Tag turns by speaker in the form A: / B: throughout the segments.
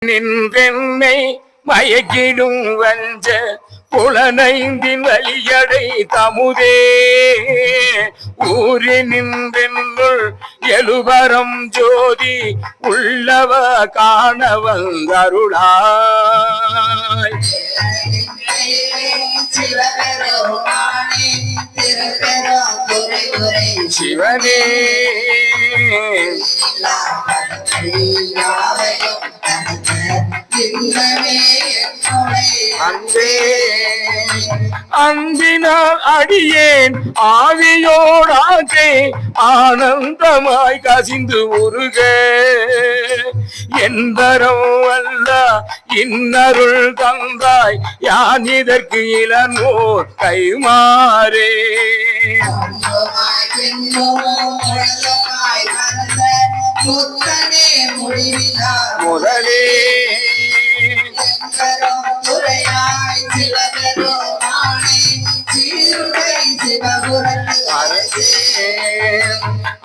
A: நின்றென்னை மயக்கிடும் வஞ்ச புலனைந்தின் வழியடை தமுதே ஊரி நின்றென்னுள் எழுபரம் ஜோதி உள்ளவ காண வந்தருளாய். சிவனே அன்பினால் அடியேன் ஆவியோடாக்கே ஆனந்தமாய் கசிந்து உருக என்பரம் அல்ல இன்னருள் தந்தாய் யான் இதற்கு இளநோர் கைமாறே. முதலே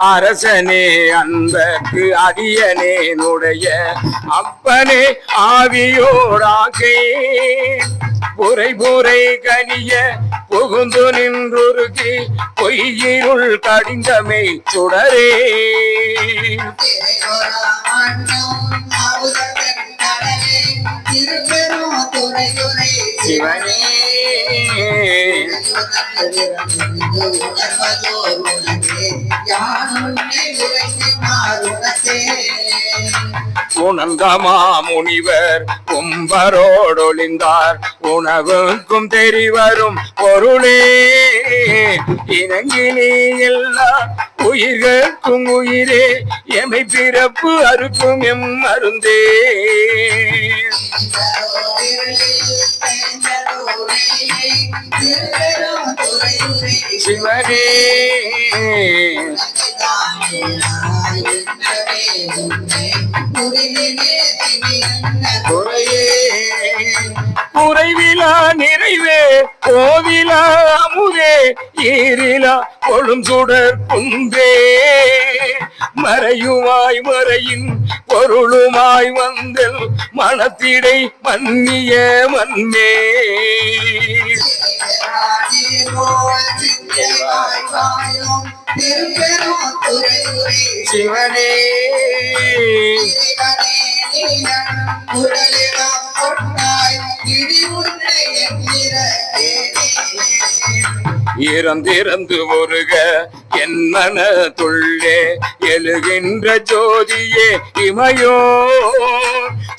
A: அரசனே அன்பர்க்கு அடியனேனுடைய அப்பனே ஆவியோடாக்கே புரை புரை கனிய புகுந்து நின்றுருகி பொய்யிருள் கடிந்தமை சுடரே. சிவனே உணர்ந்தமா முனிவர் கும்பரோடொழிந்தார் உணவுக்கும் தெரிவரும் பொருளே இணங்கினே எல்லா உயிர்கட்கும் உயிரே எமை பிறப்பு அறுக்கும் எம் மருந்தே. சிவனே குறைவிலா நிறைவே கோவிலா அமுதே ஈரிலா கொழும் சுடர் குந்தே மறையுமாய் மறையின் பொருளுமாய் வந்தல் மனத்திடை மன்னிய மன்மே. சிவனே இறந்திறந்து ஒருக என் மன துள்ளே எழுகின்ற ஜோதியே இமையோ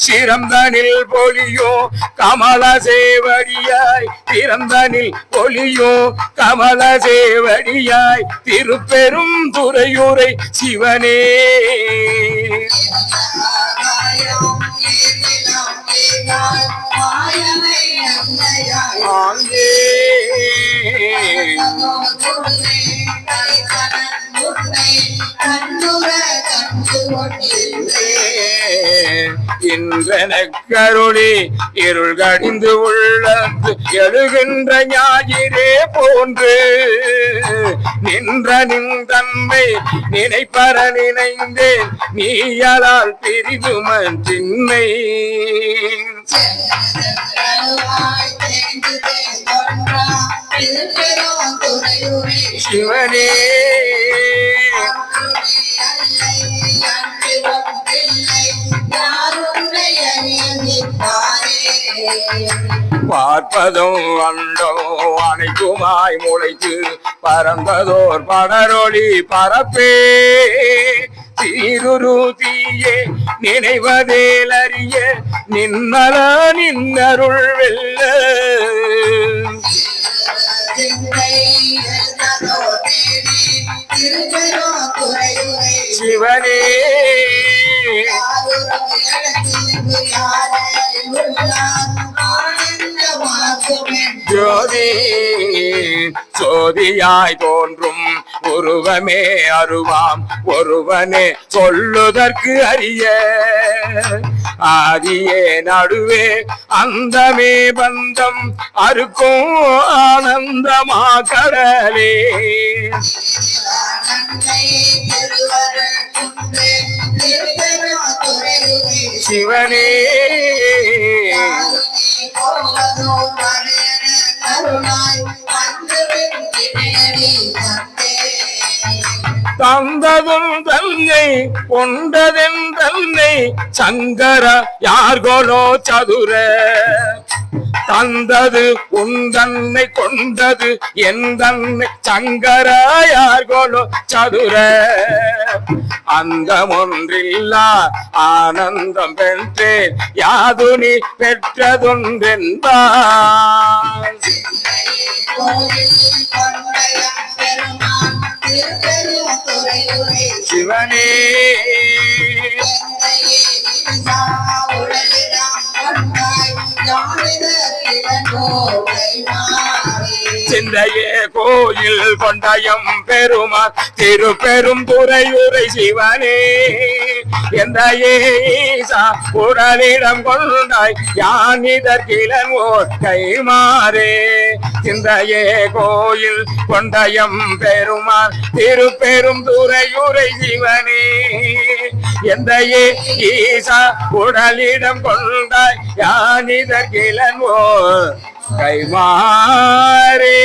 A: சிறந்தனில் பொலியோ கமல சேவடியாய் திறந்தனில் பொலியோ கமல சேவடியாய் திருப்பெரும் துறையுரை சிவனே. இன்றனக்கருளி இருள் கடிந்து உள்ளத்து எழுகின்ற ஞாயிறே போன்று நின்ற நின்றன்மை நினைப்பற நினைந்தேன் நீயலால் பிரிதுமன் சின்னை. சிவனே பார்ப்பதும் அண்டோ அனைத்துமாய் முளைத்து பறந்ததோர் படரொளி பரப்பே தீருரு தீயே நினைவதேல் அறிய நின்மல நின்னருள் வெல்ல. சிவனே ஜோதி சோதியாய் தோன்றும் உருவமே அருவாம் ஒருவனே சொல்லுதற்கு அறிய ஆதியே நடுவே அந்தமே பந்தம் அறுக்கும் ஆனந்தமா கடலே சிவனே தந்ததும் தன்னை கொண்டதென் தன்னை சங்கர யார்கோலோ சதுர தந்தது உந்தன்னை கொண்டது என் தன்னை சங்கர யார்கோலோ சதுர அந்த ஒன்றில்லா ஆனந்தம் பெற்றேன் யாது நீ பெற்றதொன்றென்பார் சிவனே சிந்தையே கோயில் கொண்டயம் பெருமாள் திருப்பெரும் துறையுரை சிவனே எந்த ஈசா உடலிடம் கொண்டாய் யான் இதற்கிலன் ஓர் கைமாறே சிந்தையே கோயில் கொண்டயம் பெருமாள் திருப்பெரும் துறையுரை சிவனே எந்த ஈசா உடலிடம் கொண்டாய் யான் இதற்கிலன் ஓர் கைமாறே